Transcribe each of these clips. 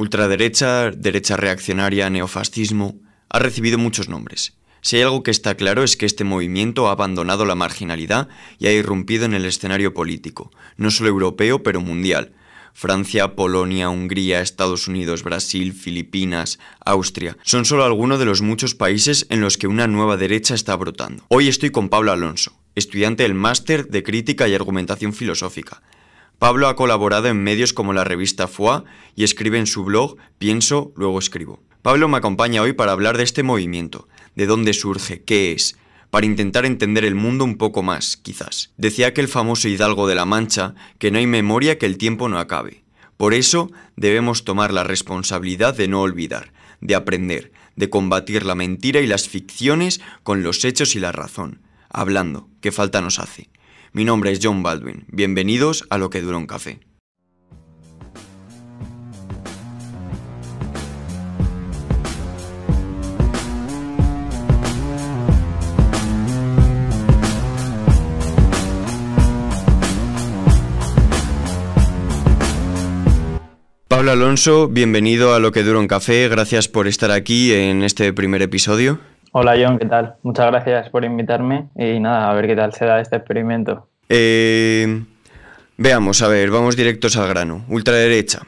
Ultraderecha, derecha reaccionaria, neofascismo, ha recibido muchos nombres. Si hay algo que está claro es que este movimiento ha abandonado la marginalidad y ha irrumpido en el escenario político, no solo europeo, pero mundial. Francia, Polonia, Hungría, Estados Unidos, Brasil, Filipinas, Austria, son solo algunos de los muchos países en los que una nueva derecha está brotando. Hoy estoy con Pablo Alonso, estudiante del Máster de Crítica y Argumentación Filosófica. Pablo ha colaborado en medios como la revista FOA y escribe en su blog Pienso, luego escribo. Pablo me acompaña hoy para hablar de este movimiento, de dónde surge, qué es, para intentar entender el mundo un poco más, quizás. Decía aquel famoso hidalgo de la Mancha que no hay memoria que el tiempo no acabe. Por eso debemos tomar la responsabilidad de no olvidar, de aprender, de combatir la mentira y las ficciones con los hechos y la razón, hablando, que falta nos hace. Mi nombre es John Baldwin. Bienvenidos a Lo que dura un café. Pablo Alonso, bienvenido a Lo que dura un café. Gracias por estar aquí en este primer episodio. Hola John, ¿qué tal? Muchas gracias por invitarme y nada, a ver qué tal se da este experimento. Veamos, vamos directos al grano. Ultraderecha.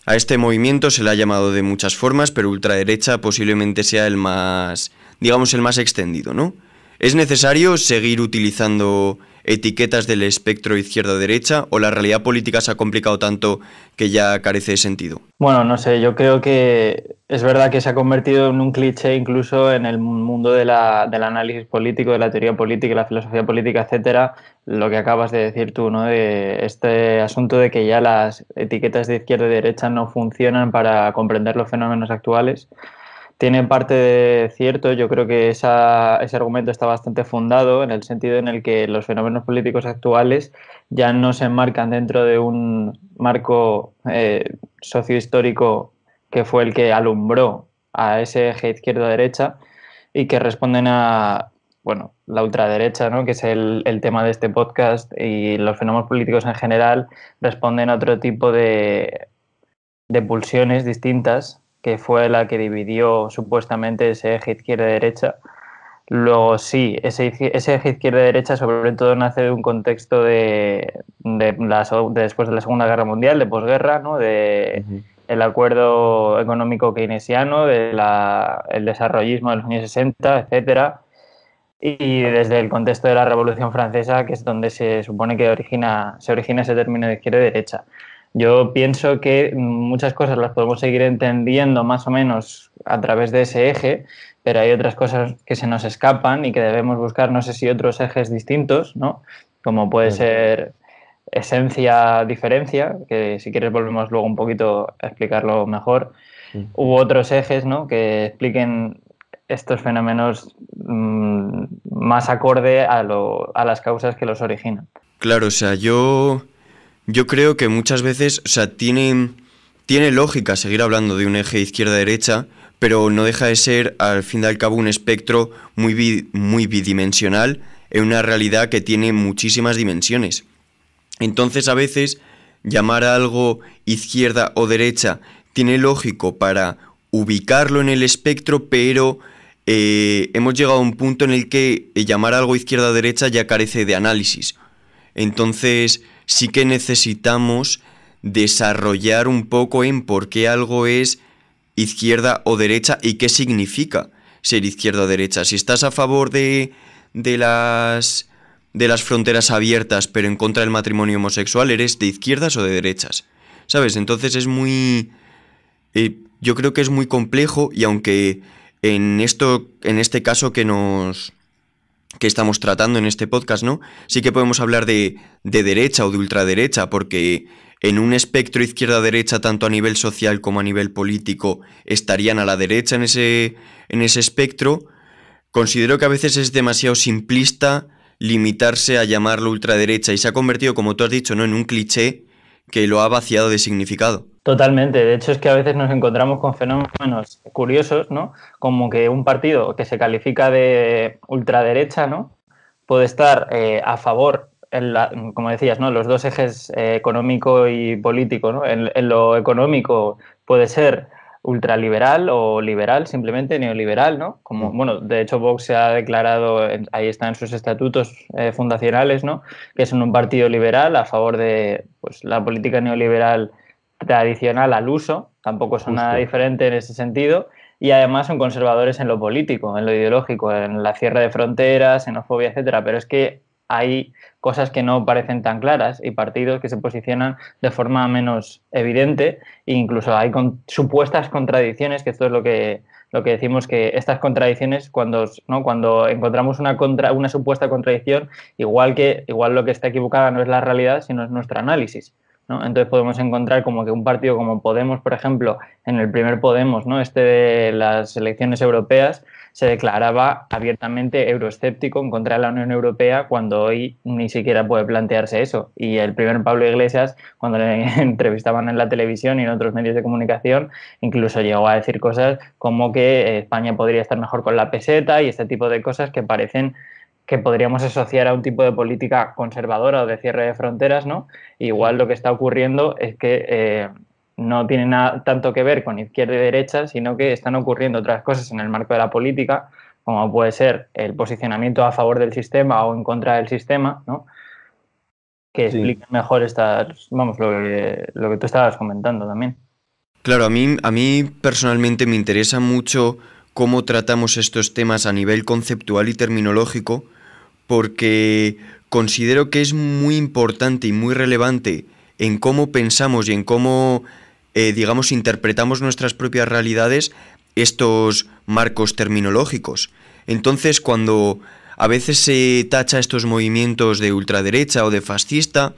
A este movimiento se le ha llamado de muchas formas, pero ultraderecha posiblemente sea el más, digamos, el más extendido, ¿no? ¿Es necesario seguir utilizando etiquetas del espectro izquierda-derecha o la realidad política se ha complicado tanto que ya carece de sentido? Bueno, no sé, yo creo que es verdad que se ha convertido en un cliché incluso en el mundo del análisis político, de la teoría política, la filosofía política, etcétera, lo que acabas de decir tú, ¿no? De este asunto de que ya las etiquetas de izquierda y derecha no funcionan para comprender los fenómenos actuales. Tiene parte de cierto, yo creo que ese argumento está bastante fundado en el sentido en el que los fenómenos políticos actuales ya no se enmarcan dentro de un marco sociohistórico que fue el que alumbró a ese eje izquierda-derecha y que responden a, bueno, la ultraderecha, ¿no? Que es el tema de este podcast, y los fenómenos políticos en general responden a otro tipo de pulsiones distintas, que fue la que dividió supuestamente ese eje izquierda-derecha. Luego sí, ese eje izquierda-derecha sobre todo nace de un contexto de después de la Segunda Guerra Mundial, de posguerra, ¿no? El acuerdo económico keynesiano, el desarrollismo de los años 60, etcétera. Y desde el contexto de la Revolución Francesa, que es donde se supone que se origina ese término de izquierda y derecha. Yo pienso que muchas cosas las podemos seguir entendiendo más o menos a través de ese eje, pero hay otras cosas que se nos escapan y que debemos buscar, no sé si otros ejes distintos, ¿no? Como puede ser esencia, diferencia, que si quieres volvemos luego un poquito a explicarlo mejor, u otros ejes, ¿no? Que expliquen estos fenómenos más acorde a las causas que los originan. Claro, o sea, yo creo que muchas veces, o sea, tiene lógica seguir hablando de un eje izquierda-derecha, pero no deja de ser, al fin y al cabo, un espectro muy bidimensional en una realidad que tiene muchísimas dimensiones. Entonces, a veces, llamar a algo izquierda o derecha tiene lógico para ubicarlo en el espectro, pero hemos llegado a un punto en el que llamar a algo izquierda o derecha ya carece de análisis. Entonces, sí que necesitamos desarrollar un poco en por qué algo es izquierda o derecha y qué significa ser izquierda o derecha. Si estás a favor de las fronteras abiertas pero en contra del matrimonio homosexual, ¿eres de izquierdas o de derechas? ¿Sabes? Entonces es muy... yo creo que es muy complejo, y aunque en este caso que estamos tratando en este podcast, ¿no? Sí que podemos hablar de derecha o de ultraderecha, porque en un espectro izquierda-derecha, tanto a nivel social como a nivel político, estarían a la derecha en ese espectro. Considero que a veces es demasiado simplista limitarse a llamarlo ultraderecha y se ha convertido, como tú has dicho, ¿no?, en un cliché que lo ha vaciado de significado. Totalmente. De hecho, es que a veces nos encontramos con fenómenos curiosos, ¿no? Como que un partido que se califica de ultraderecha, ¿no?, puede estar a favor como decías, ¿no? Los dos ejes económico y político, ¿no? En lo económico puede ser ultraliberal o liberal, simplemente neoliberal, ¿no? Como, bueno, de hecho Vox se ha declarado, ahí está en sus estatutos fundacionales, ¿no? Que son un partido liberal a favor de, pues, la política neoliberal tradicional al uso, tampoco son nada diferente en ese sentido, y además son conservadores en lo político, en lo ideológico, en la cierre de fronteras, xenofobia, etcétera, pero es que hay cosas que no parecen tan claras y partidos que se posicionan de forma menos evidente e incluso hay supuestas contradicciones, que esto es lo que decimos, que estas contradicciones cuando encontramos una supuesta contradicción, igual lo que está equivocada no es la realidad, sino es nuestro análisis, ¿no? Entonces podemos encontrar como que un partido como Podemos, por ejemplo, en el primer Podemos, ¿no? Este de las elecciones europeas, se declaraba abiertamente euroescéptico en contra de la Unión Europea cuando hoy ni siquiera puede plantearse eso. Y el primer Pablo Iglesias, cuando le entrevistaban en la televisión y en otros medios de comunicación, incluso llegó a decir cosas como que España podría estar mejor con la peseta y este tipo de cosas que parecen que podríamos asociar a un tipo de política conservadora o de cierre de fronteras, ¿no? Igual lo que está ocurriendo es que no tiene nada tanto que ver con izquierda y derecha, sino que están ocurriendo otras cosas en el marco de la política, como puede ser el posicionamiento a favor del sistema o en contra del sistema, ¿no? Que expliquen mejor lo que tú estabas comentando también. Claro, a mí personalmente me interesa mucho cómo tratamos estos temas a nivel conceptual y terminológico, porque considero que es muy importante y muy relevante en cómo pensamos y en cómo, digamos, interpretamos nuestras propias realidades estos marcos terminológicos. Entonces, cuando a veces se tacha estos movimientos de ultraderecha o de fascista,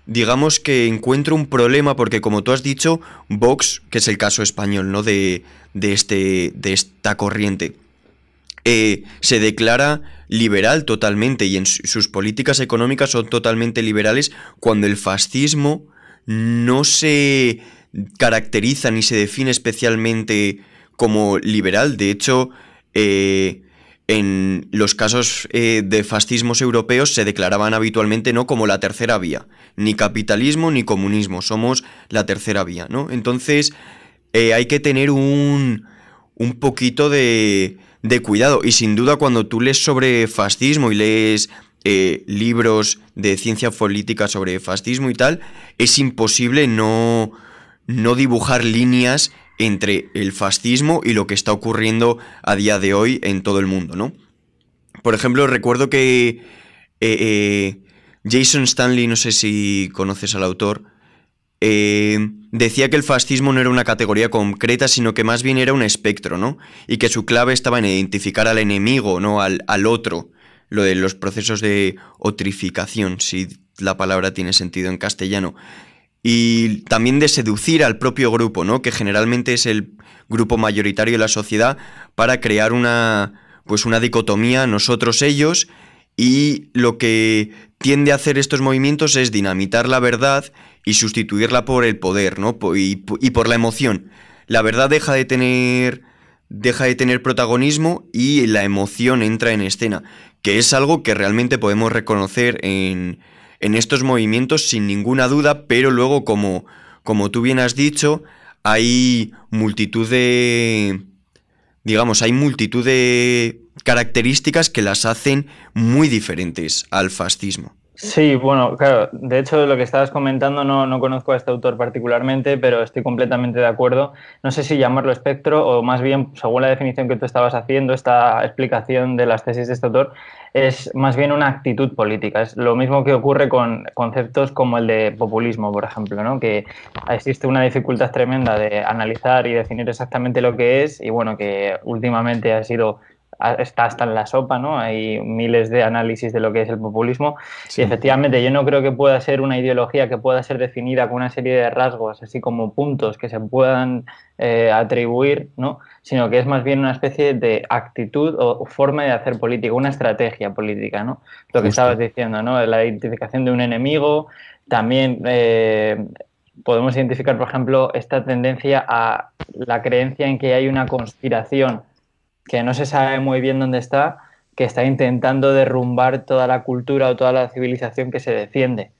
digamos que encuentro un problema porque, como tú has dicho, Vox, que es el caso español, ¿no? de esta corriente, se declara liberal totalmente y en sus políticas económicas son totalmente liberales, cuando el fascismo no se caracteriza ni se define especialmente como liberal. De hecho, en los casos de fascismos europeos se declaraban habitualmente no como la tercera vía, ni capitalismo ni comunismo, somos la tercera vía, ¿no? Entonces hay que tener un poquito de cuidado, y sin duda cuando tú lees sobre fascismo y lees libros de ciencia política sobre fascismo y tal, es imposible no dibujar líneas entre el fascismo y lo que está ocurriendo a día de hoy en todo el mundo, ¿no? Por ejemplo, recuerdo que Jason Stanley, no sé si conoces al autor, decía que el fascismo no era una categoría concreta, sino que más bien era un espectro, ¿no? Y que su clave estaba en identificar al enemigo, ¿no? Al otro, lo de los procesos de otrificación, si la palabra tiene sentido en castellano. Y también de seducir al propio grupo, ¿no? Que generalmente es el grupo mayoritario de la sociedad, para crear una dicotomía nosotros-ellos, y lo que tiende a hacer estos movimientos es dinamitar la verdad y sustituirla por el poder, ¿no? Y por la emoción. La verdad deja de tener protagonismo y la emoción entra en escena, que es algo que realmente podemos reconocer en estos movimientos sin ninguna duda, pero luego, como tú bien has dicho, hay multitud de características que las hacen muy diferentes al fascismo. Sí, bueno, claro, de hecho lo que estabas comentando no conozco a este autor particularmente, pero estoy completamente de acuerdo. No sé si llamarlo espectro o más bien, según la definición que tú estabas haciendo, esta explicación de las tesis de este autor, es más bien una actitud política. Es lo mismo que ocurre con conceptos como el de populismo, por ejemplo, ¿no? Que existe una dificultad tremenda de analizar y definir exactamente lo que es, y bueno, que últimamente está hasta en la sopa, ¿no? Hay miles de análisis de lo que es el populismo. Sí. Y efectivamente yo no creo que pueda ser una ideología que pueda ser definida con una serie de rasgos, así como puntos que se puedan atribuir, ¿no? Sino que es más bien una especie de actitud o forma de hacer política, una estrategia política, ¿no? Lo que estabas diciendo, ¿no? La identificación de un enemigo. También podemos identificar, por ejemplo, esta tendencia a la creencia en que hay una conspiración que no se sabe muy bien dónde está, que está intentando derrumbar toda la cultura o toda la civilización que se defiende.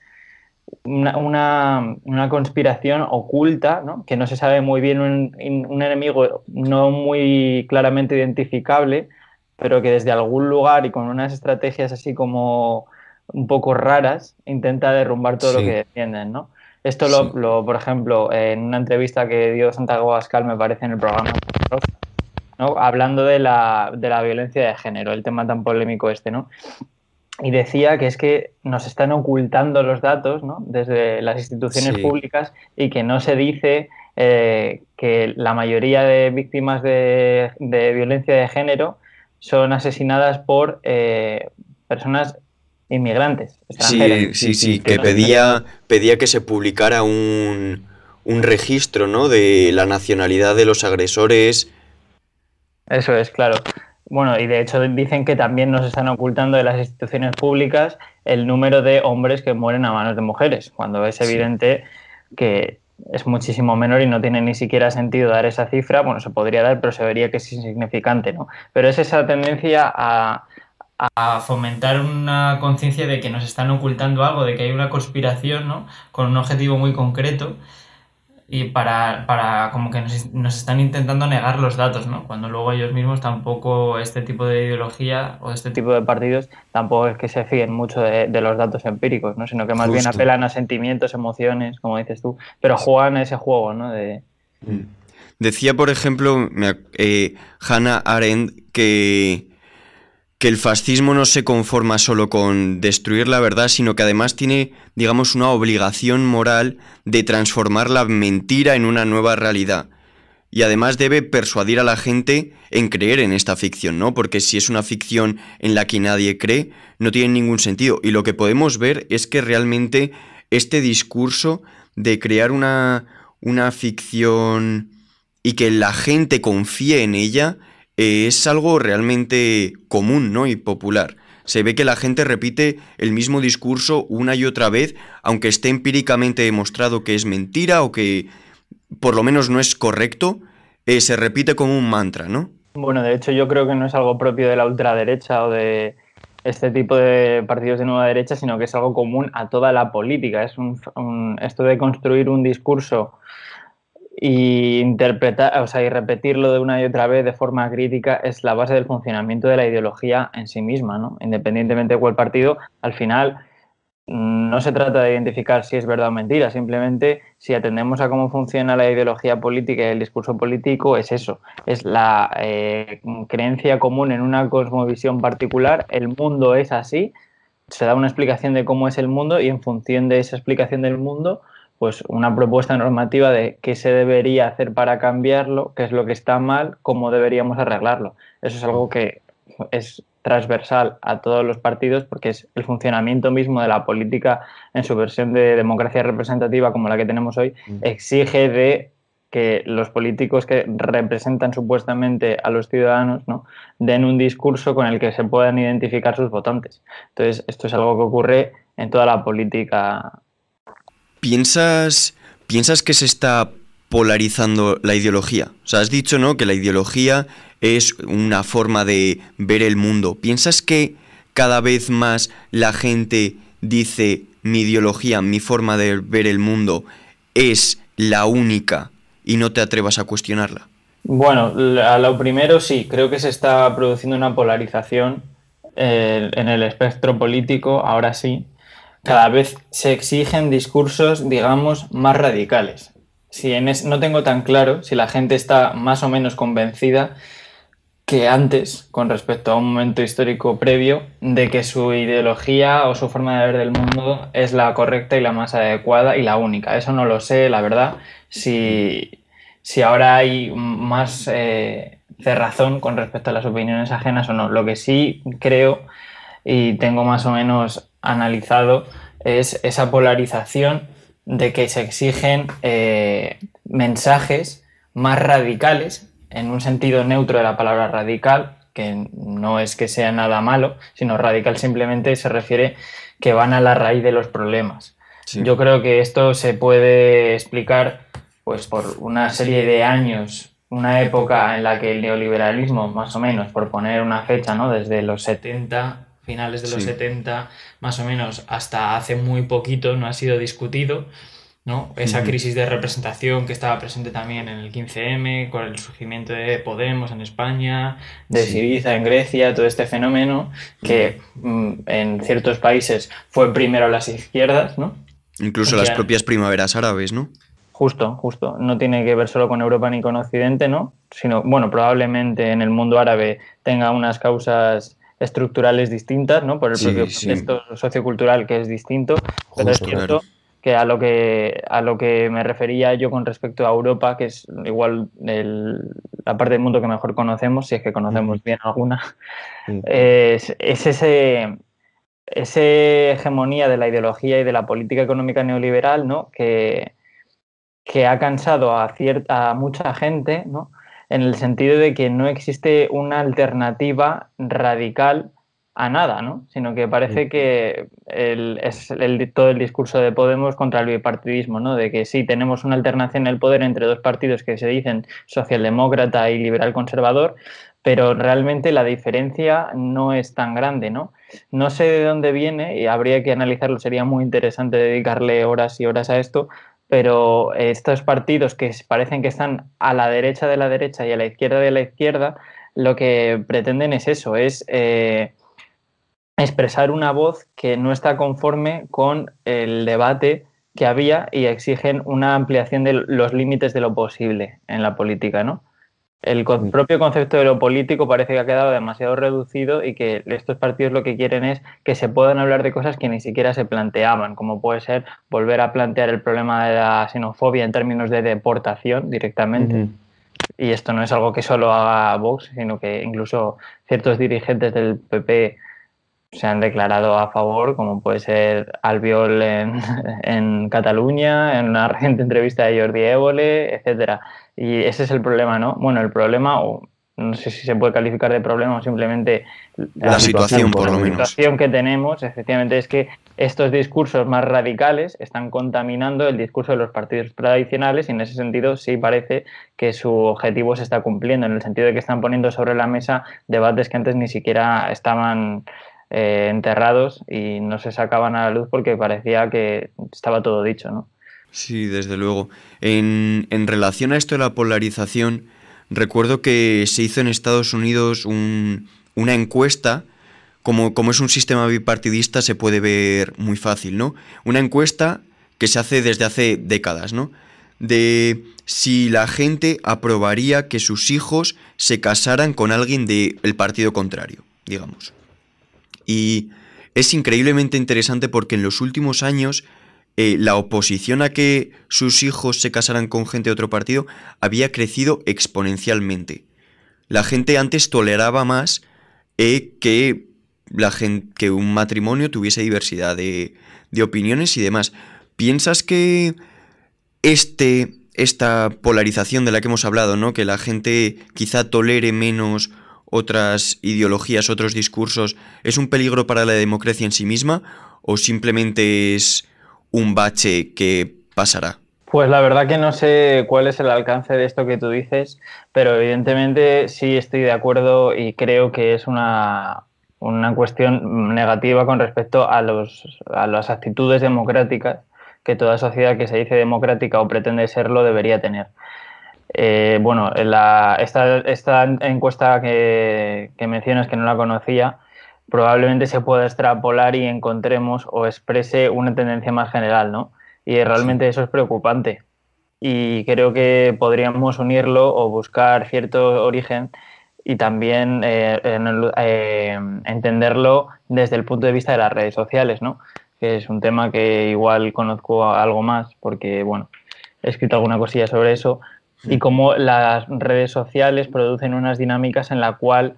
Una conspiración oculta, ¿no? Que no se sabe muy bien, un enemigo no muy claramente identificable, pero que desde algún lugar y con unas estrategias así como un poco raras intenta derrumbar todo lo que Sí, defienden, ¿no? Esto sí. por ejemplo, en una entrevista que dio Santiago Abascal, me parece, en el programa, ¿no? Hablando de la violencia de género, el tema tan polémico este, ¿no? Y decía que es que nos están ocultando los datos, ¿no? Desde las instituciones Sí. públicas, y que no se dice que la mayoría de víctimas de violencia de género son asesinadas por personas inmigrantes, extranjeras. Sí, sí, sí, Que que eso es, pedía que se publicara un registro, ¿no? De la nacionalidad de los agresores. eso es, claro. Bueno, y de hecho dicen que también nos están ocultando de las instituciones públicas el número de hombres que mueren a manos de mujeres, cuando es Sí. evidente que es muchísimo menor y no tiene ni siquiera sentido dar esa cifra. Bueno, se podría dar, pero se vería que es insignificante, ¿no? Pero es esa tendencia a fomentar una conciencia de que nos están ocultando algo, de que hay una conspiración, ¿no? Con un objetivo muy concreto y para como que nos están intentando negar los datos, ¿no? Cuando luego ellos mismos tampoco, este tipo de ideología o este tipo de partidos, tampoco es que se fíen mucho de los datos empíricos, ¿no? Sino que más bien Justo. apelan a sentimientos, emociones, como dices tú, pero juegan ese juego, ¿no? Mm. Decía, por ejemplo, Hannah Arendt que el fascismo no se conforma solo con destruir la verdad, sino que además tiene, digamos, una obligación moral de transformar la mentira en una nueva realidad. Y además debe persuadir a la gente en creer en esta ficción, ¿no? Porque si es una ficción en la que nadie cree, no tiene ningún sentido. Y lo que podemos ver es que realmente este discurso de crear una ficción y que la gente confíe en ella es algo realmente común, ¿no? Y popular. Se ve que la gente repite el mismo discurso una y otra vez, aunque esté empíricamente demostrado que es mentira o que por lo menos no es correcto, se repite como un mantra, ¿no? Bueno, de hecho yo creo que no es algo propio de la ultraderecha o de este tipo de partidos de nueva derecha, sino que es algo común a toda la política. Es esto de construir un discurso y interpretar, o sea, y repetirlo de una y otra vez de forma crítica es la base del funcionamiento de la ideología en sí misma, ¿no? Independientemente de cuál partido, al final no se trata de identificar si es verdad o mentira, simplemente si atendemos a cómo funciona la ideología política y el discurso político, es eso, es la creencia común en una cosmovisión particular, el mundo es así, se da una explicación de cómo es el mundo y en función de esa explicación del mundo, pues una propuesta normativa de qué se debería hacer para cambiarlo, qué es lo que está mal, cómo deberíamos arreglarlo. Eso es algo que es transversal a todos los partidos porque es el funcionamiento mismo de la política en su versión de democracia representativa como la que tenemos hoy, exige de que los políticos que representan supuestamente a los ciudadanos, ¿no?, den un discurso con el que se puedan identificar sus votantes. Entonces, esto es algo que ocurre en toda la política. ¿Piensas que se está polarizando la ideología? O sea, has dicho, ¿no?, que la ideología es una forma de ver el mundo. ¿Piensas que cada vez más la gente dice mi ideología, mi forma de ver el mundo es la única y no te atrevas a cuestionarla? Bueno, a lo primero sí, creo que se está produciendo una polarización en el espectro político, ahora sí. Cada vez se exigen discursos, digamos, más radicales. Si no tengo tan claro si la gente está más o menos convencida que antes, con respecto a un momento histórico previo, de que su ideología o su forma de ver del mundo es la correcta y la más adecuada y la única. Eso no lo sé, la verdad, si ahora hay más cerrazón con respecto a las opiniones ajenas o no. Lo que sí creo y tengo más o menos analizado es esa polarización de que se exigen mensajes más radicales, en un sentido neutro de la palabra radical, que no es que sea nada malo, sino radical simplemente se refiere que van a la raíz de los problemas. Sí. Yo creo que esto se puede explicar pues por una serie de años una época en la que el neoliberalismo, más o menos, por poner una fecha, ¿no? Desde los 70, finales de los Sí. 70, más o menos, hasta hace muy poquito no ha sido discutido, ¿no? Esa Ujú. crisis de representación que estaba presente también en el 15M, con el surgimiento de Podemos en España, de Sí. Syriza en Grecia, todo este fenómeno Ujú. que en ciertos países fue primero a las izquierdas, ¿no? Incluso Y que las propias primaveras árabes, ¿no? justo, justo. No tiene que ver solo con Europa ni con Occidente, ¿no? Sino, bueno, probablemente en el mundo árabe tenga unas causas estructurales distintas, ¿no? Por el propio Sí, sí, contexto sociocultural que es distinto, pero es justo, claro. cierto que a lo que me refería yo con respecto a Europa, que es igual la parte del mundo que mejor conocemos, si es que Ujú. conocemos bien alguna, Sí. es esa hegemonía de la ideología y de la política económica neoliberal, ¿no? Que ha cansado a mucha gente, ¿no? En el sentido de que no existe una alternativa radical a nada, ¿no? Sino que parece que todo el discurso de Podemos contra el bipartidismo, ¿no? De que sí, tenemos una alternancia en el poder entre dos partidos que se dicen socialdemócrata y liberal conservador, pero realmente la diferencia no es tan grande, ¿no? No sé de dónde viene y habría que analizarlo, sería muy interesante dedicarle horas y horas a esto, pero estos partidos que parecen que están a la derecha de la derecha y a la izquierda de la izquierda, lo que pretenden es eso, es expresar una voz que no está conforme con el debate que había y exigen una ampliación de los límites de lo posible en la política, ¿no? El propio concepto de lo político parece que ha quedado demasiado reducido y que estos partidos lo que quieren es que se puedan hablar de cosas que ni siquiera se planteaban, como puede ser volver a plantear el problema de la xenofobia en términos de deportación directamente. Ujú. Y esto no es algo que solo haga Vox, sino que incluso ciertos dirigentes del PP se han declarado a favor, como puede ser Albiol en Cataluña, en una reciente entrevista de Jordi Évole, etcétera. Y ese es el problema, ¿no? Bueno, el problema, o no sé si se puede calificar de problema o simplemente La situación, por la lo menos. situación que tenemos, efectivamente, es que estos discursos más radicales están contaminando el discurso de los partidos tradicionales y en ese sentido sí parece que su objetivo se está cumpliendo, en el sentido de que están poniendo sobre la mesa debates que antes ni siquiera estaban enterrados y no se sacaban a la luz porque parecía que estaba todo dicho, ¿no? Sí, desde luego. En relación a esto de la polarización, recuerdo que se hizo en Estados Unidos una encuesta, como es un sistema bipartidista se puede ver muy fácil, ¿no? Una encuesta que se hace desde hace décadas, ¿no? De si la gente aprobaría que sus hijos se casaran con alguien del partido contrario, digamos. Y es increíblemente interesante porque en los últimos años la oposición a que sus hijos se casaran con gente de otro partido había crecido exponencialmente. La gente antes toleraba más que, que un matrimonio tuviese diversidad de opiniones y demás. ¿Piensas que esta polarización de la que hemos hablado, ¿no? Que la gente quizá tolere menos otras ideologías, otros discursos, ¿es un peligro para la democracia en sí misma o simplemente es un bache que pasará? Pues la verdad que no sé cuál es el alcance de esto que tú dices, pero evidentemente sí estoy de acuerdo y creo que es una cuestión negativa con respecto a las actitudes democráticas que toda sociedad que se dice democrática o pretende serlo debería tener. Bueno, esta encuesta que mencionas, que no la conocía, probablemente se pueda extrapolar y encontremos o exprese una tendencia más general, ¿no? Y Sí. realmente eso es preocupante. Y creo que podríamos unirlo o buscar cierto origen y también entenderlo desde el punto de vista de las redes sociales, ¿no? Que es un tema que igual conozco algo más porque, bueno, he escrito alguna cosilla sobre eso y Mm. cómo las redes sociales producen unas dinámicas en la cual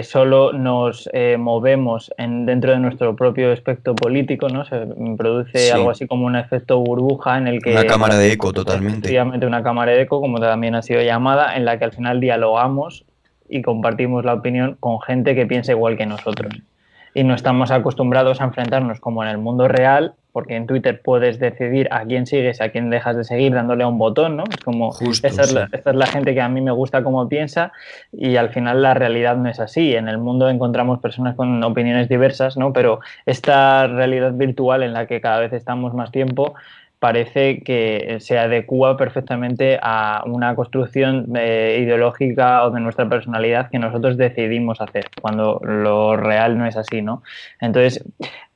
solo nos movemos dentro de nuestro propio espectro político, ¿no? Se produce algo Sí, así como un efecto burbuja en el una que cámara de eco totalmente. efectivamente una cámara de eco, como también ha sido llamada, en la que al final dialogamos y compartimos la opinión con gente que piensa igual que nosotros. Y no estamos acostumbrados a enfrentarnos como en el mundo real, porque en Twitter puedes decidir a quién sigues, a quién dejas de seguir dándole a un botón, ¿no? Es como, Justo, esta es la gente que a mí me gusta cómo piensa, y al final la realidad no es así. En el mundo encontramos personas con opiniones diversas, ¿no? Pero esta realidad virtual en la que cada vez estamos más tiempo parece que se adecúa perfectamente a una construcción ideológica o de nuestra personalidad que nosotros decidimos hacer, cuando lo real no es así, ¿no? Entonces,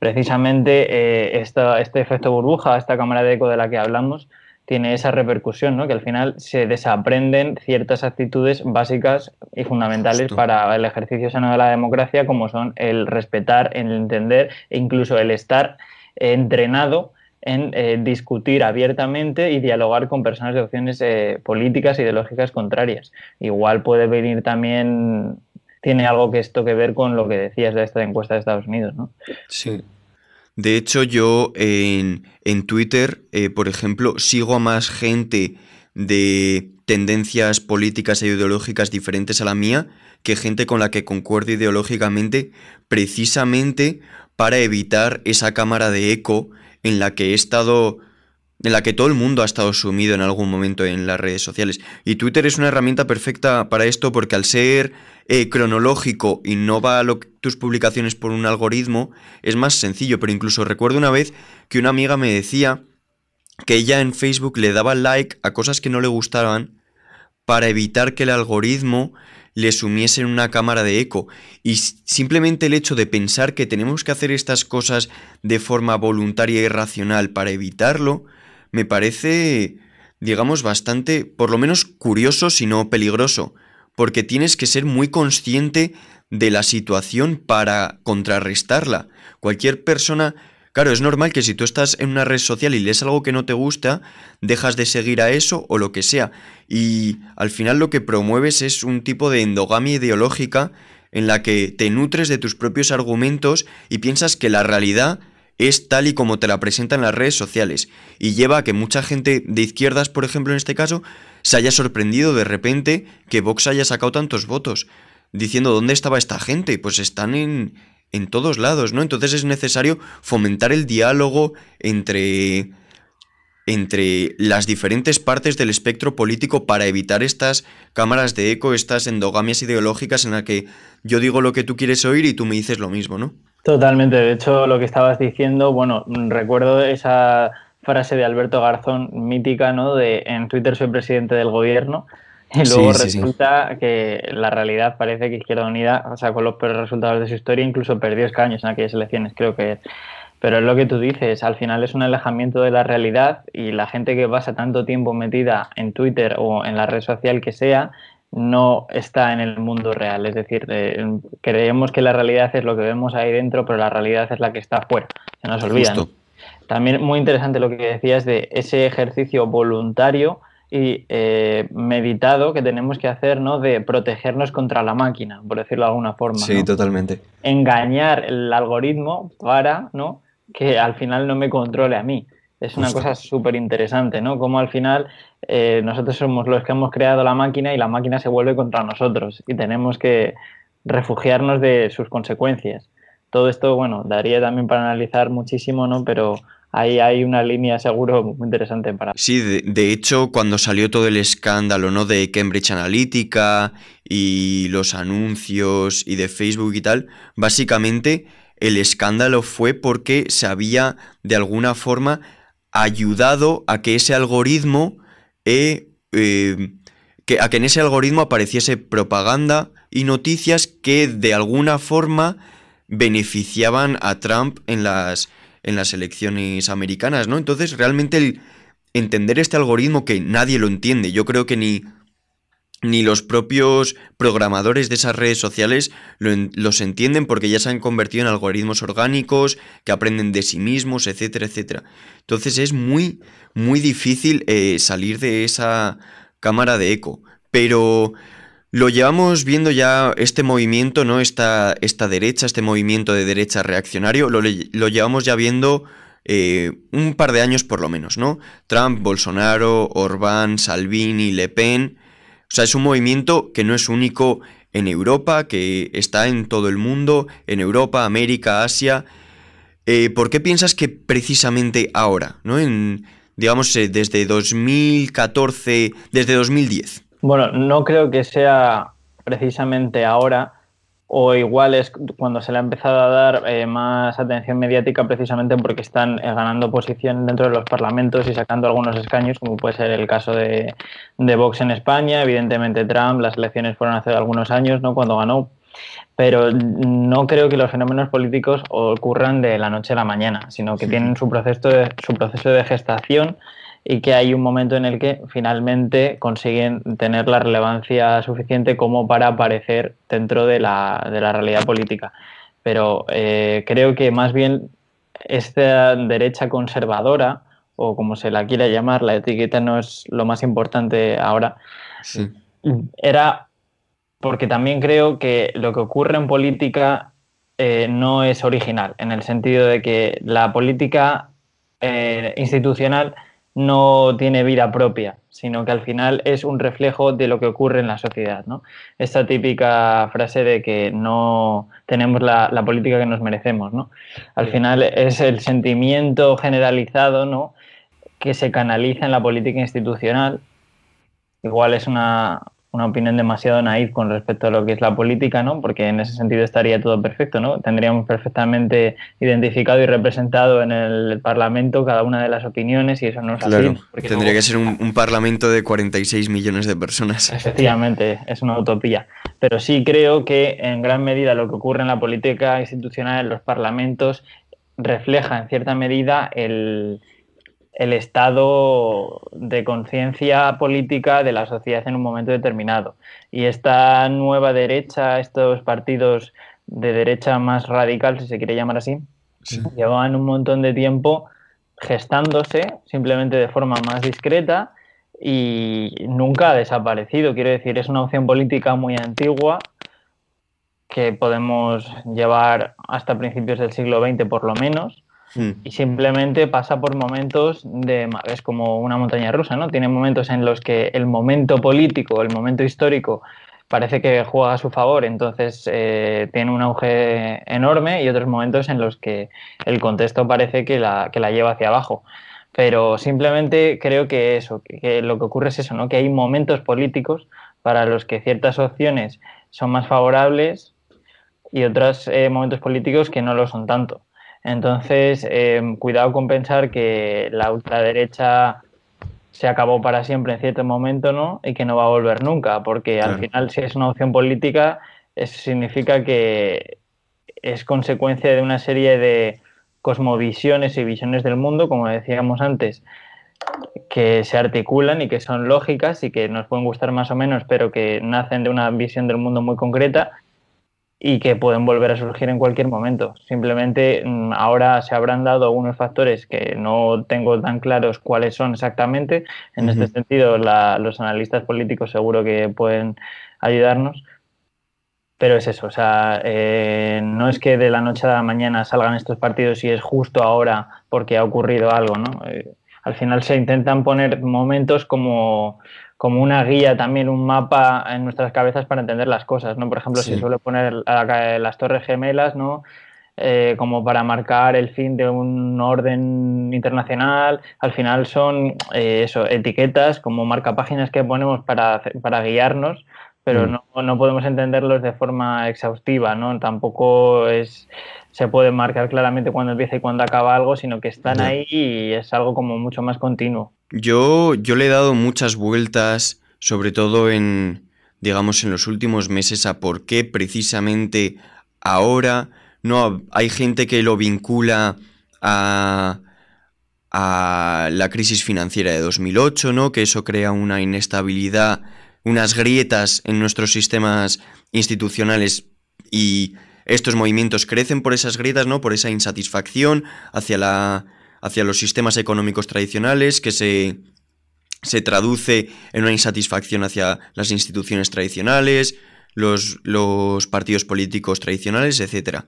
precisamente este efecto burbuja, esta cámara de eco de la que hablamos, tiene esa repercusión, ¿no? Que al final se desaprenden ciertas actitudes básicas y fundamentales justo. para el ejercicio sano de la democracia, como son el respetar, el entender e incluso el estar entrenado en discutir abiertamente y dialogar con personas de opciones políticas e ideológicas contrarias. Igual puede venir también, tiene algo que esto que ver con lo que decías de esta encuesta de Estados Unidos, ¿no? Sí. De hecho, yo en Twitter, por ejemplo, sigo a más gente de tendencias políticas e ideológicas diferentes a la mía que gente con la que concuerdo ideológicamente, precisamente para evitar esa cámara de eco en la que he estado, en la que todo el mundo ha estado sumido en algún momento en las redes sociales. Y Twitter es una herramienta perfecta para esto porque al ser cronológico y no va a tus publicaciones por un algoritmo, es más sencillo. Pero incluso recuerdo una vez que una amiga me decía que ella en Facebook le daba like a cosas que no le gustaban para evitar que el algoritmo le sumiese en una cámara de eco. Y simplemente el hecho de pensar que tenemos que hacer estas cosas de forma voluntaria y racional para evitarlo, me parece, digamos, bastante, por lo menos curioso, si no peligroso, porque tienes que ser muy consciente de la situación para contrarrestarla. Cualquier persona... Claro, es normal que si tú estás en una red social y lees algo que no te gusta, dejas de seguir a eso o lo que sea. Y al final lo que promueves es un tipo de endogamia ideológica en la que te nutres de tus propios argumentos y piensas que la realidad es tal y como te la presentan las redes sociales. Y lleva a que mucha gente de izquierdas, por ejemplo, en este caso, se haya sorprendido de repente que Vox haya sacado tantos votos, diciendo ¿dónde estaba esta gente? Pues están en todos lados, ¿no? Entonces es necesario fomentar el diálogo entre las diferentes partes del espectro político para evitar estas cámaras de eco, estas endogamias ideológicas en las que yo digo lo que tú quieres oír y tú me dices lo mismo, ¿no? Totalmente. De hecho, lo que estabas diciendo, bueno, recuerdo esa frase de Alberto Garzón mítica, ¿no? De en Twitter soy presidente del gobierno. Y luego Sí, sí, sí. resulta que la realidad parece que Izquierda Unida, o sea, con los peores resultados de su historia, incluso perdió escaños en aquellas elecciones, creo que. Pero es lo que tú dices, al final es un alejamiento de la realidad, y la gente que pasa tanto tiempo metida en Twitter o en la red social que sea, no está en el mundo real. Es decir, creemos que la realidad es lo que vemos ahí dentro, pero la realidad es la que está afuera. Se nos olvida, ¿no? Justo. También muy interesante lo que decías de ese ejercicio voluntario y meditado que tenemos que hacer, ¿no? De protegernos contra la máquina, por decirlo de alguna forma, Sí, ¿no? totalmente. Engañar el algoritmo para, ¿no? Que al final no me controle a mí. Es una Justo. cosa súper interesante, ¿no? Como al final nosotros somos los que hemos creado la máquina y la máquina se vuelve contra nosotros y tenemos que refugiarnos de sus consecuencias. Todo esto, bueno, daría también para analizar muchísimo, ¿no? Pero ahí hay una línea seguro muy interesante para... Sí, de hecho, cuando salió todo el escándalo, ¿no? De Cambridge Analytica y los anuncios y de Facebook y tal, básicamente el escándalo fue porque se había de alguna forma ayudado a que ese algoritmo, a que en ese algoritmo apareciese propaganda y noticias que de alguna forma beneficiaban a Trump en las elecciones americanas, ¿no? Entonces, realmente el entender este algoritmo que nadie lo entiende, yo creo que ni los propios programadores de esas redes sociales los entienden porque ya se han convertido en algoritmos orgánicos que aprenden de sí mismos, etcétera, etcétera. Entonces es muy, muy difícil salir de esa cámara de eco. Pero lo llevamos viendo ya este movimiento, ¿no? Esta derecha, este movimiento de derecha reaccionario, lo llevamos ya viendo un par de años por lo menos, ¿no? Trump, Bolsonaro, Orbán, Salvini, Le Pen. O sea, es un movimiento que no es único en Europa, que está en todo el mundo, en Europa, América, Asia. ¿Por qué piensas que precisamente ahora, ¿no? Digamos, desde 2014, desde 2010. Bueno, no creo que sea precisamente ahora, o igual es cuando se le ha empezado a dar más atención mediática precisamente porque están ganando posición dentro de los parlamentos y sacando algunos escaños, como puede ser el caso de Vox en España. Evidentemente Trump, las elecciones fueron hace algunos años, ¿no? Cuando ganó. Pero no creo que los fenómenos políticos ocurran de la noche a la mañana, sino que tienen su proceso de gestación y que hay un momento en el que finalmente consiguen tener la relevancia suficiente como para aparecer dentro de la realidad política. Pero creo que más bien esta derecha conservadora, o como se la quiera llamar, la etiqueta no es lo más importante ahora, Sí. era porque también creo que lo que ocurre en política no es original, en el sentido de que la política institucional no tiene vida propia, sino que al final es un reflejo de lo que ocurre en la sociedad, ¿no? Esta típica frase de que no tenemos la política que nos merecemos, ¿no? Al final es el sentimiento generalizado, ¿no?, que se canaliza en la política institucional. Igual es una opinión demasiado naif con respecto a lo que es la política, ¿no? Porque en ese sentido estaría todo perfecto, ¿no? Tendríamos perfectamente identificado y representado en el Parlamento cada una de las opiniones y eso no es Claro, así. Porque tendría luego, que ser un parlamento de 46 millones de personas. efectivamente, es una utopía. Pero sí creo que en gran medida lo que ocurre en la política institucional, en los parlamentos, refleja en cierta medida el estado de conciencia política de la sociedad en un momento determinado. Y esta nueva derecha, estos partidos de derecha más radical, si se quiere llamar así, Sí. llevaban un montón de tiempo gestándose, simplemente de forma más discreta, y nunca ha desaparecido. Quiero decir, es una opción política muy antigua que podemos llevar hasta principios del siglo XX por lo menos, y simplemente pasa por momentos es como una montaña rusa, ¿no? Tiene momentos en los que el momento político, el momento histórico parece que juega a su favor, entonces tiene un auge enorme, y otros momentos en los que el contexto parece que la lleva hacia abajo. Pero simplemente creo que que lo que ocurre es eso, ¿no? Que hay momentos políticos para los que ciertas opciones son más favorables y otros momentos políticos que no lo son tanto. Entonces, cuidado con pensar que la ultraderecha se acabó para siempre en cierto momento, ¿no? Y que no va a volver nunca, porque al Claro. final, si es una opción política, eso significa que es consecuencia de una serie de cosmovisiones y visiones del mundo, como decíamos antes, que se articulan y que son lógicas y que nos pueden gustar más o menos, pero que nacen de una visión del mundo muy concreta y que pueden volver a surgir en cualquier momento. Simplemente ahora se habrán dado algunos factores que no tengo tan claros cuáles son exactamente. En este sentido, los analistas políticos seguro que pueden ayudarnos. Pero es eso, o sea, no es que de la noche a la mañana salgan estos partidos y es justo ahora porque ha ocurrido algo, ¿no? Al final se intentan poner momentos como una guía, también un mapa en nuestras cabezas para entender las cosas, ¿no? Por ejemplo, se Sí. suele poner las Torres Gemelas, ¿no? Como para marcar el fin de un orden internacional. Al final son eso, etiquetas como marcapáginas que ponemos para guiarnos, pero no podemos entenderlos de forma exhaustiva, ¿no? Tampoco se puede marcar claramente cuándo empieza y cuándo acaba algo, sino que están Ya. ahí y es algo como mucho más continuo. Yo le he dado muchas vueltas, sobre todo digamos, en los últimos meses, a por qué precisamente ahora no hay gente que lo vincula a la crisis financiera de 2008, ¿no? Que eso crea una inestabilidad, unas grietas en nuestros sistemas institucionales y estos movimientos crecen por esas grietas, ¿no? Por esa insatisfacción hacia los sistemas económicos tradicionales que se traduce en una insatisfacción hacia las instituciones tradicionales, los partidos políticos tradicionales, etc.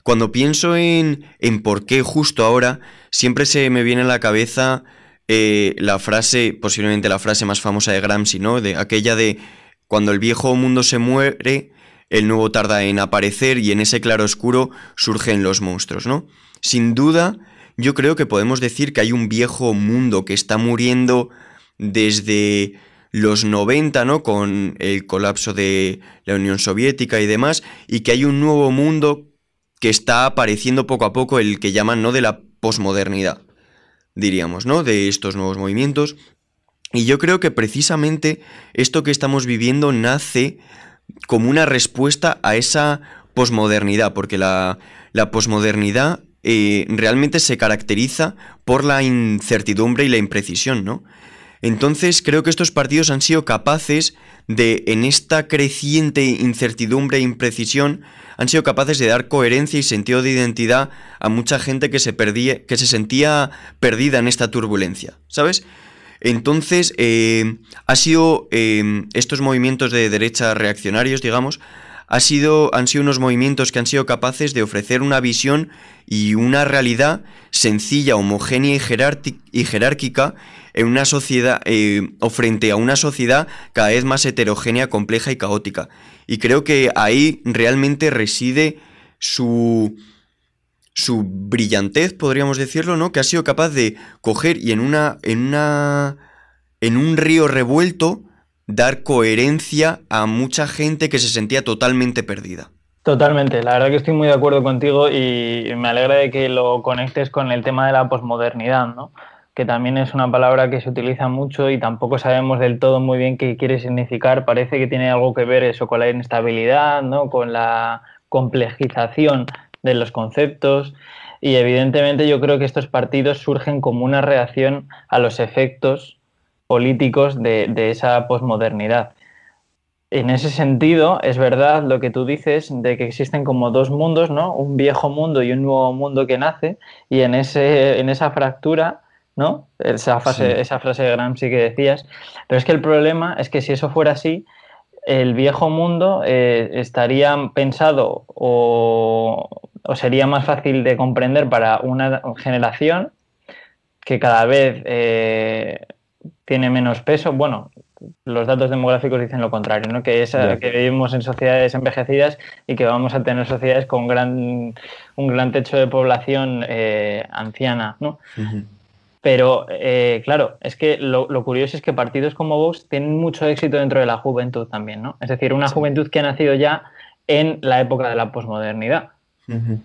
Cuando pienso en por qué justo ahora, siempre se me viene a la cabeza la frase, posiblemente la frase más famosa de Gramsci, ¿no? De aquella de cuando el viejo mundo se muere, el nuevo tarda en aparecer y en ese claroscuro surgen los monstruos, ¿no? Sin duda, yo creo que podemos decir que hay un viejo mundo que está muriendo desde los 90, ¿no? Con el colapso de la Unión Soviética y demás, y que hay un nuevo mundo que está apareciendo poco a poco, el que llaman, ¿no?, de la posmodernidad, diríamos, ¿no?, de estos nuevos movimientos. Y yo creo que precisamente esto que estamos viviendo nace como una respuesta a esa posmodernidad, porque la posmodernidad realmente se caracteriza por la incertidumbre y la imprecisión, ¿no? Entonces creo que estos partidos han sido capaces de, en esta creciente incertidumbre e imprecisión, han sido capaces de dar coherencia y sentido de identidad a mucha gente que se sentía perdida en esta turbulencia, ¿sabes? Entonces, ha sido estos movimientos de derecha reaccionarios, digamos, han sido unos movimientos que han sido capaces de ofrecer una visión y una realidad sencilla, homogénea y jerárquica en una sociedad, o frente a una sociedad cada vez más heterogénea, compleja y caótica. Y creo que ahí realmente reside su brillantez, podríamos decirlo, ¿no? Que ha sido capaz de coger y en un río revuelto dar coherencia a mucha gente que se sentía totalmente perdida. Totalmente, la verdad que estoy muy de acuerdo contigo y me alegra de que lo conectes con el tema de la posmodernidad, ¿no? Que también es una palabra que se utiliza mucho y tampoco sabemos del todo muy bien qué quiere significar. Parece que tiene algo que ver eso con la inestabilidad, ¿no?, con la complejización de los conceptos, y evidentemente yo creo que estos partidos surgen como una reacción a los efectos políticos de esa posmodernidad. En ese sentido, es verdad lo que tú dices de que existen como dos mundos, ¿no? Un viejo mundo y un nuevo mundo que nace, y en esa fractura, ¿no?, esa frase de Gramsci que decías. Pero es que el problema es que si eso fuera así, el viejo mundo estaría pensado o sería más fácil de comprender para una generación que cada vez tiene menos peso. Bueno, los datos demográficos dicen lo contrario, ¿no? Que vivimos en sociedades envejecidas y que vamos a tener sociedades con un gran techo de población anciana, ¿no? Uh-huh. Pero, claro, es que lo curioso es que partidos como Vox tienen mucho éxito dentro de la juventud también, ¿no? Es decir, una juventud que ha nacido ya en la época de la posmodernidad, uh-huh,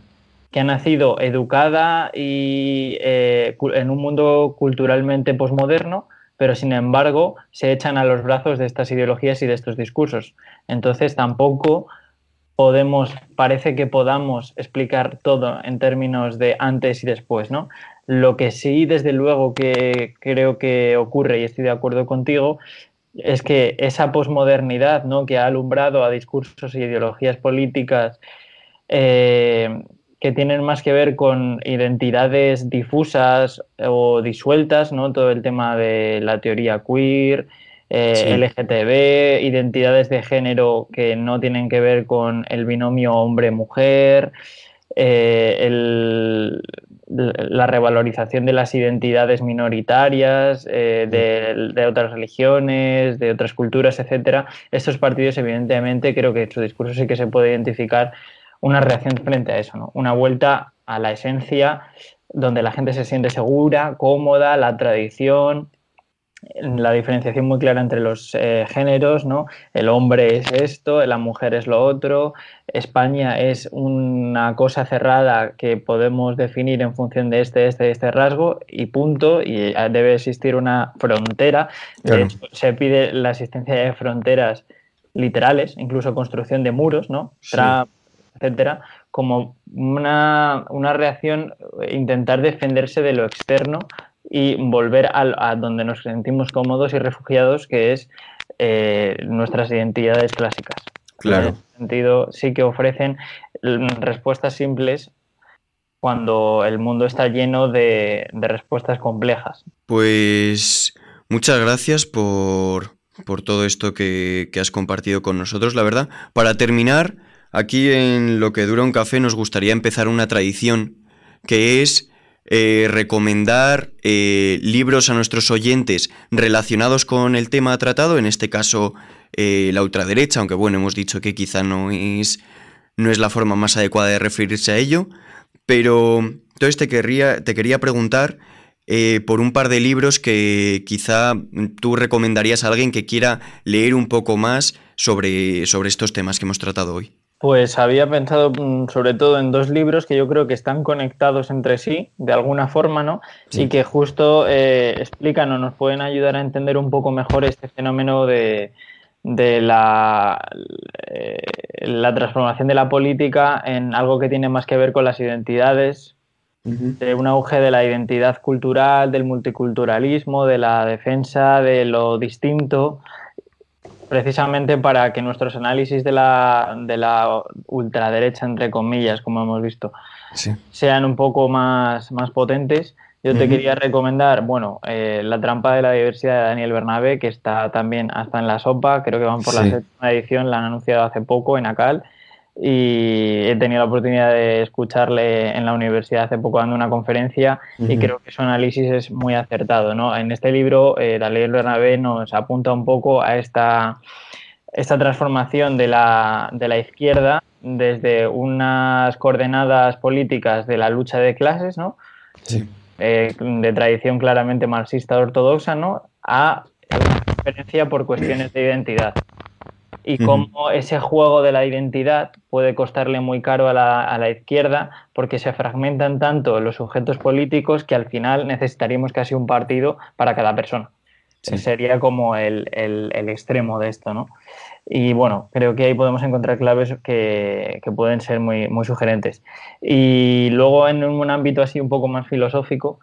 que ha nacido educada y en un mundo culturalmente posmoderno, pero sin embargo se echan a los brazos de estas ideologías y de estos discursos. Entonces tampoco parece que podamos explicar todo en términos de antes y después, ¿no? Lo que sí, desde luego, que creo que ocurre, y estoy de acuerdo contigo, es que esa posmodernidad, ¿no?, que ha alumbrado a discursos e ideologías políticas que tienen más que ver con identidades difusas o disueltas, ¿no? Todo el tema de la teoría queer, LGTB, identidades de género que no tienen que ver con el binomio hombre-mujer, la revalorización de las identidades minoritarias, de otras religiones, de otras culturas, etcétera. Estos partidos, evidentemente, creo que en su discurso sí que se puede identificar una reacción frente a eso, ¿no? Una vuelta a la esencia donde la gente se siente segura, cómoda, la tradición, la diferenciación muy clara entre los géneros, ¿no? El hombre es esto, la mujer es lo otro, España es una cosa cerrada que podemos definir en función de este rasgo y punto, y debe existir una frontera. claro. De hecho, se pide la existencia de fronteras literales, incluso construcción de muros, ¿no? Sí. Trump, etcétera, como una reacción, intentar defenderse de lo externo y volver a donde nos sentimos cómodos y refugiados, que es nuestras identidades clásicas. Claro. En ese sentido, sí que ofrecen respuestas simples cuando el mundo está lleno de respuestas complejas. Pues muchas gracias por todo esto que has compartido con nosotros, la verdad. Para terminar, aquí en Lo que dura un café nos gustaría empezar una tradición que es recomendar libros a nuestros oyentes relacionados con el tema tratado, en este caso la ultraderecha, aunque bueno, hemos dicho que quizá no es la forma más adecuada de referirse a ello, pero entonces te quería preguntar por un par de libros que quizá tú recomendarías a alguien que quiera leer un poco más sobre estos temas que hemos tratado hoy. Pues había pensado sobre todo en dos libros que yo creo que están conectados entre sí, de alguna forma, ¿no? Sí. Y que justo explican o nos pueden ayudar a entender un poco mejor este fenómeno de la transformación de la política en algo que tiene más que ver con las identidades, de un auge de la identidad cultural, del multiculturalismo, de la defensa de lo distinto, precisamente para que nuestros análisis de la ultraderecha, entre comillas, como hemos visto, Sí. sean un poco más potentes. Yo te quería recomendar, bueno, La trampa de la diversidad de Daniel Bernabé, que está también hasta en la sopa, creo que van por la Sí. séptima edición, la han anunciado hace poco en ACAL, y he tenido la oportunidad de escucharle en la universidad hace poco dando una conferencia y creo que su análisis es muy acertado, ¿no? En este libro, Daniel Bernabé nos apunta un poco a esta transformación de la izquierda desde unas coordenadas políticas de la lucha de clases, ¿no? Sí. De tradición claramente marxista ortodoxa, ¿no? A una preferencia por cuestiones de identidad. Y cómo ese juego de la identidad puede costarle muy caro a la izquierda porque se fragmentan tanto los sujetos políticos que al final necesitaríamos casi un partido para cada persona. Sí. Sería como el extremo de esto, ¿no? Y bueno, creo que ahí podemos encontrar claves que pueden ser muy, muy sugerentes. Y luego en un ámbito así un poco más filosófico,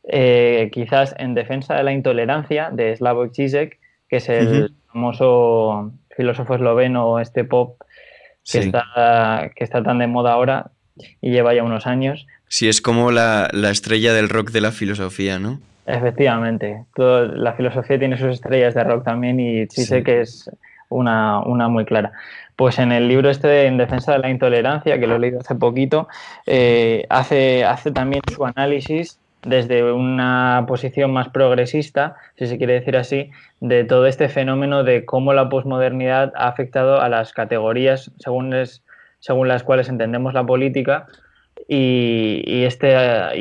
quizás En defensa de la intolerancia de Slavoj Žižek, que es el famoso filósofo esloveno pop que, sí, que está tan de moda ahora y lleva ya unos años. Sí, es como la estrella del rock de la filosofía, ¿no? Efectivamente, la filosofía tiene sus estrellas de rock también y Žižek sí, es una muy clara. Pues en el libro En defensa de la intolerancia, que lo he leído hace poquito, hace también su análisis desde una posición más progresista, si se quiere decir así, de todo este fenómeno de cómo la posmodernidad ha afectado a las categorías según las cuales entendemos la política y esta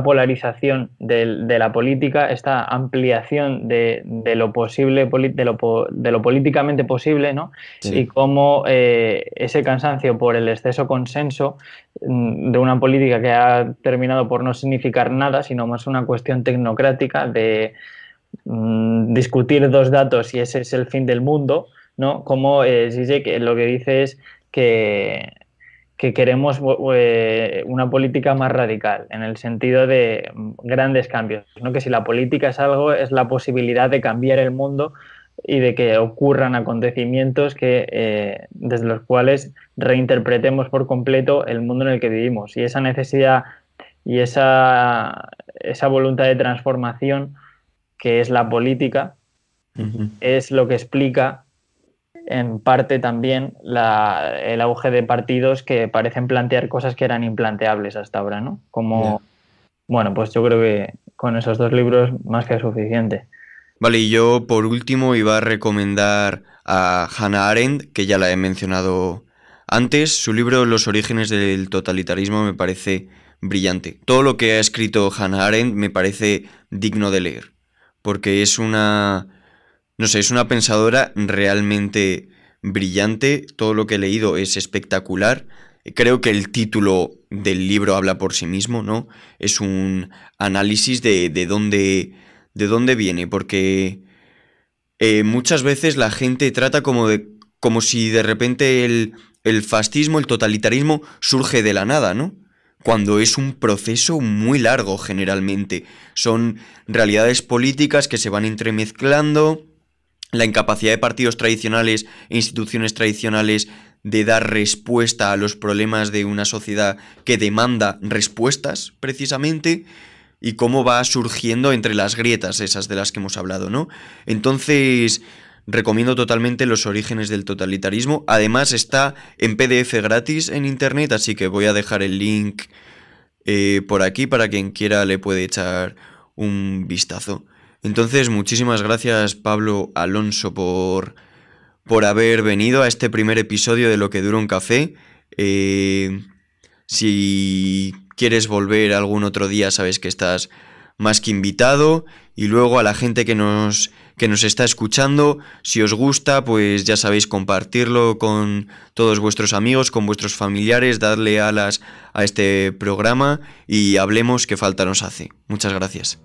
polarización de la política, esta ampliación de lo posible, de lo políticamente posible, ¿no? Sí. Y cómo ese cansancio por el exceso consenso de una política que ha terminado por no significar nada, sino más una cuestión tecnocrática de discutir dos datos y ese es el fin del mundo, ¿no? Como Zizek lo que dice es que queremos una política más radical, en el sentido de grandes cambios, ¿no? Que si la política es algo, es la posibilidad de cambiar el mundo y de que ocurran acontecimientos que desde los cuales reinterpretemos por completo el mundo en el que vivimos. Y esa necesidad y esa voluntad de transformación que es la política es lo que explica en parte también el auge de partidos que parecen plantear cosas que eran implanteables hasta ahora, ¿no? Como, bueno, pues yo creo que con esos dos libros más que es suficiente. Vale, y yo por último iba a recomendar a Hannah Arendt, que ya la he mencionado antes. Su libro Los orígenes del totalitarismo me parece brillante. Todo lo que ha escrito Hannah Arendt me parece digno de leer, porque es una pensadora realmente brillante. Todo lo que he leído es espectacular. Creo que el título del libro habla por sí mismo, ¿no? Es un análisis de dónde viene, porque muchas veces la gente trata como si de repente el fascismo, el totalitarismo surge de la nada, ¿no? Cuando es un proceso muy largo generalmente. Son realidades políticas que se van entremezclando, la incapacidad de partidos tradicionales e instituciones tradicionales de dar respuesta a los problemas de una sociedad que demanda respuestas, precisamente, y cómo va surgiendo entre las grietas esas de las que hemos hablado, ¿no? Entonces, recomiendo totalmente Los orígenes del totalitarismo. Además, está en PDF gratis en internet, así que voy a dejar el link por aquí para quien quiera le puede echar un vistazo. Entonces, muchísimas gracias, Pablo Alonso, por por haber venido a este primer episodio de Lo que dura un café. Si quieres volver algún otro día, sabes que estás más que invitado. Y luego a la gente que nos está escuchando, si os gusta, pues ya sabéis, compartirlo con todos vuestros amigos, con vuestros familiares, darle alas a este programa y hablemos, que falta nos hace. Muchas gracias.